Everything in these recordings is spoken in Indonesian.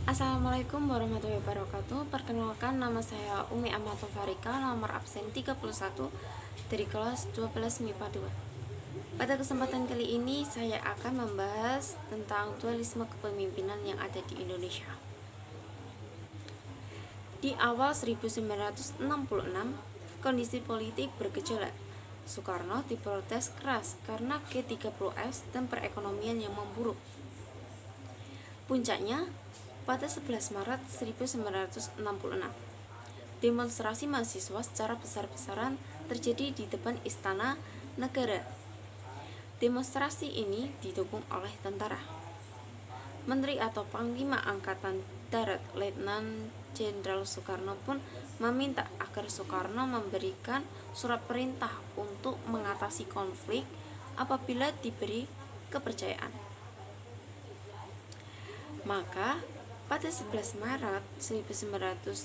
Assalamualaikum warahmatullahi wabarakatuh. Perkenalkan, nama saya Umi Amatul Farika, nomor absen 31 dari kelas 12 MIPA 2. Pada kesempatan kali ini saya akan membahas tentang dualisme kepemimpinan yang ada di Indonesia. Di awal 1966, kondisi politik bergejolak. Soekarno diprotes keras karena G30S dan perekonomian yang memburuk. Puncaknya pada 11 Maret 1966, demonstrasi mahasiswa secara besar-besaran terjadi di depan Istana Negara. Demonstrasi ini didukung oleh tentara. Menteri atau Panglima Angkatan Darat Letnan Jenderal Soekarno pun meminta agar Soekarno memberikan surat perintah untuk mengatasi konflik apabila diberi kepercayaan. Maka pada 11 Maret 1996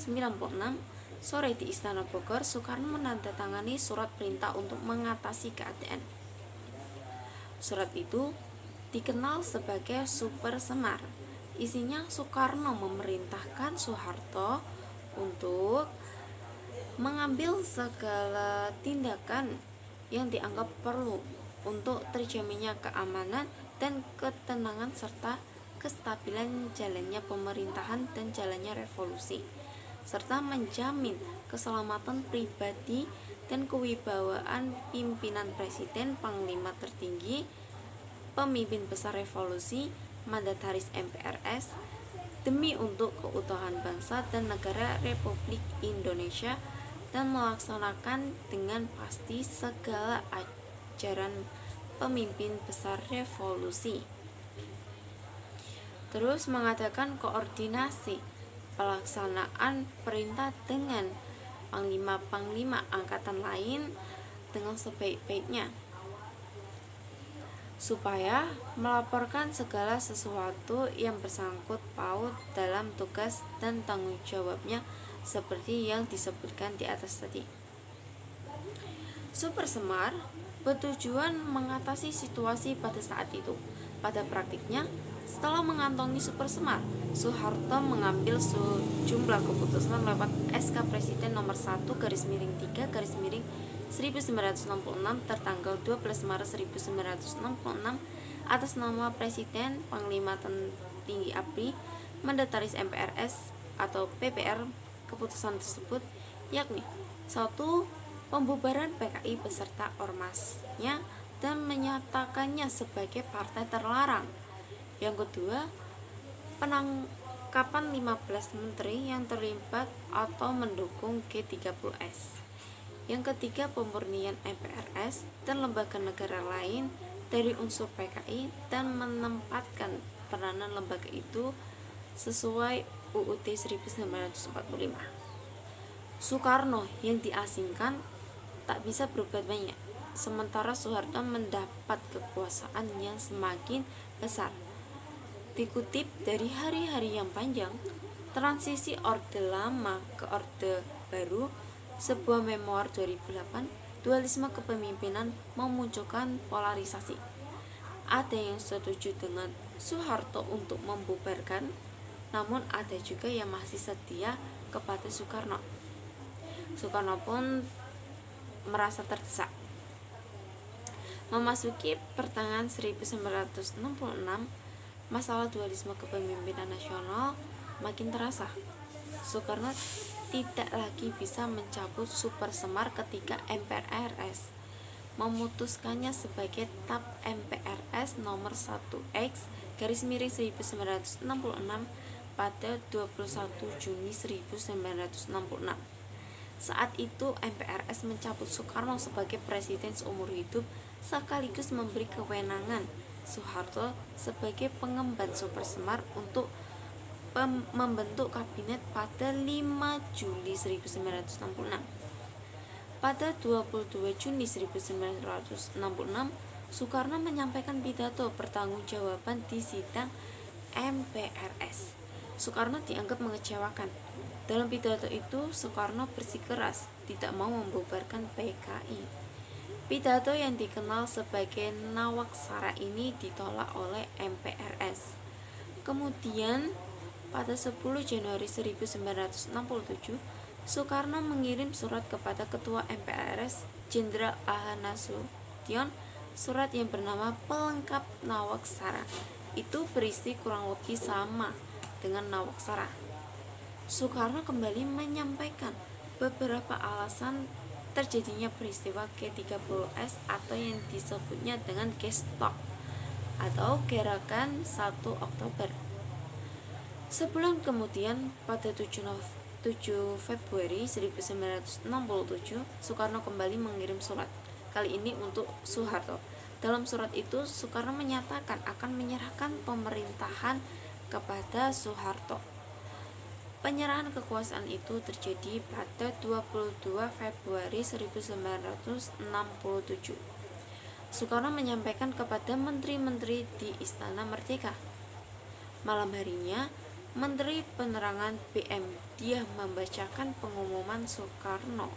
sore di Istana Bogor, Soekarno menandatangani surat perintah untuk mengatasi keadaan. Surat itu dikenal sebagai Super Semar. Isinya Soekarno memerintahkan Soeharto untuk mengambil segala tindakan yang dianggap perlu untuk terjaminnya keamanan dan ketenangan serta kestabilan jalannya pemerintahan dan jalannya revolusi, serta menjamin keselamatan pribadi dan kewibawaan pimpinan presiden, panglima tertinggi, pemimpin besar revolusi, mandataris MPRS, demi untuk keutuhan bangsa dan negara Republik Indonesia, dan melaksanakan dengan pasti segala ajaran pemimpin besar revolusi. Terus mengadakan koordinasi pelaksanaan perintah dengan panglima-panglima angkatan lain dengan sebaik-baiknya, supaya melaporkan segala sesuatu yang bersangkut paut dalam tugas dan tanggung jawabnya seperti yang disebutkan di atas tadi. Super Semar bertujuan mengatasi situasi pada saat itu. Pada praktiknya, setelah mengantongi Super Semar, Soeharto mengambil sejumlah keputusan lewat SK Presiden nomor 1/3/1966 tertanggal 12 Maret 1966 atas nama Presiden Panglima Tinggi ABRI Mandataris MPRS atau PPR. Keputusan tersebut yakni: 1. Pembubaran PKI beserta ormasnya dan menyatakannya sebagai partai terlarang. Yang kedua, penangkapan 15 menteri yang terlibat atau mendukung G30S. Yang ketiga, pemurnian MPRS dan lembaga negara lain dari unsur PKI dan menempatkan peranan lembaga itu sesuai UUD 1945. Soekarno yang diasingkan tak bisa berbuat banyak, sementara Soeharto mendapat kekuasaan yang semakin besar. Dikutip dari Hari-Hari yang Panjang, Transisi Orde Lama ke Orde Baru, sebuah memoir 2008, dualisme kepemimpinan memunculkan polarisasi. Ada yang setuju dengan Soeharto untuk membubarkan, namun ada juga yang masih setia kepada Soekarno. Soekarno pun merasa terdesak. Memasuki pertengahan 1966, masalah dualisme kepemimpinan nasional makin terasa. Soekarno tidak lagi bisa mencabut Super Semar ketika MPRS memutuskannya sebagai TAP MPRS nomor 1X/1966 pada 21 Juni 1966. Saat itu MPRS mencabut Soekarno sebagai presiden seumur hidup sekaligus memberi kewenangan Soeharto sebagai pengemban Super Semar untuk membentuk kabinet pada 5 Juli 1966. Pada 22 Juni 1966, Soekarno menyampaikan pidato pertanggungjawaban di sidang MPRS. Soekarno dianggap mengecewakan. Dalam pidato itu, Soekarno bersikeras tidak mau membubarkan PKI. Pidato yang dikenal sebagai Nawaksara ini ditolak oleh MPRS. Kemudian pada 10 Januari 1967, Soekarno mengirim surat kepada Ketua MPRS Jenderal A.H. Nasution, surat yang bernama Pelengkap Nawaksara. Itu berisi kurang lebih sama dengan Nawaksara. Soekarno kembali menyampaikan beberapa alasan terjadinya peristiwa G30S atau yang disebutnya dengan G-Stop atau Gerakan 1 Oktober. Sebulan kemudian, pada 7 Februari 1967, Soekarno kembali mengirim surat, kali ini untuk Soeharto. Dalam surat itu, Soekarno menyatakan akan menyerahkan pemerintahan kepada Soeharto. Penyerahan kekuasaan itu terjadi pada 22 Februari 1967. Soekarno menyampaikan kepada menteri-menteri di Istana Merdeka. Malam harinya, Menteri Penerangan BM Diah membacakan pengumuman Soekarno.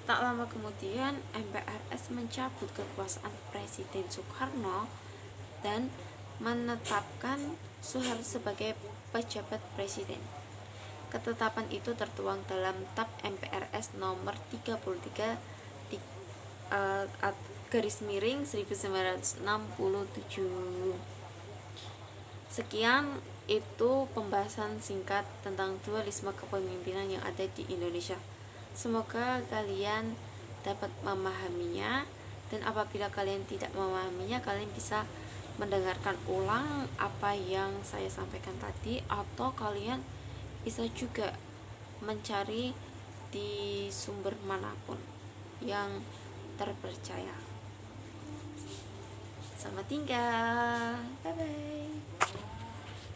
Tak lama kemudian, MPRS mencabut kekuasaan Presiden Soekarno dan menetapkan Soeharto sebagai pejabat presiden. Ketetapan itu tertuang dalam TAP MPRS nomor 33 garis miring 1967. Sekian itu pembahasan singkat tentang dualisme kepemimpinan yang ada di Indonesia. Semoga kalian dapat memahaminya, dan apabila kalian tidak memahaminya, kalian bisa mendengarkan ulang apa yang saya sampaikan tadi, atau kalian bisa juga mencari di sumber manapun yang terpercaya. Selamat tinggal, bye bye.